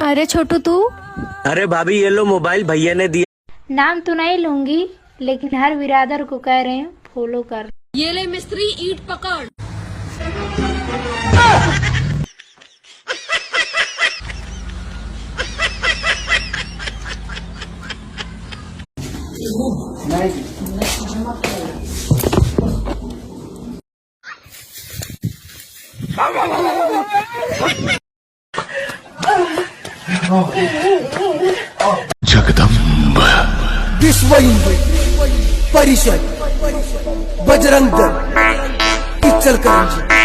अरे छोटू तू। अरे भाभी ये लो मोबाइल भैया ने दिया। नाम तो नहीं लूंगी, लेकिन हर बिरादर को कह रहे हैं फॉलो कर। ये ले मिस्त्री ईंट पकड़। जगदंब विश्व हिंदू परिषद बजरंग दल इचलकरंजी।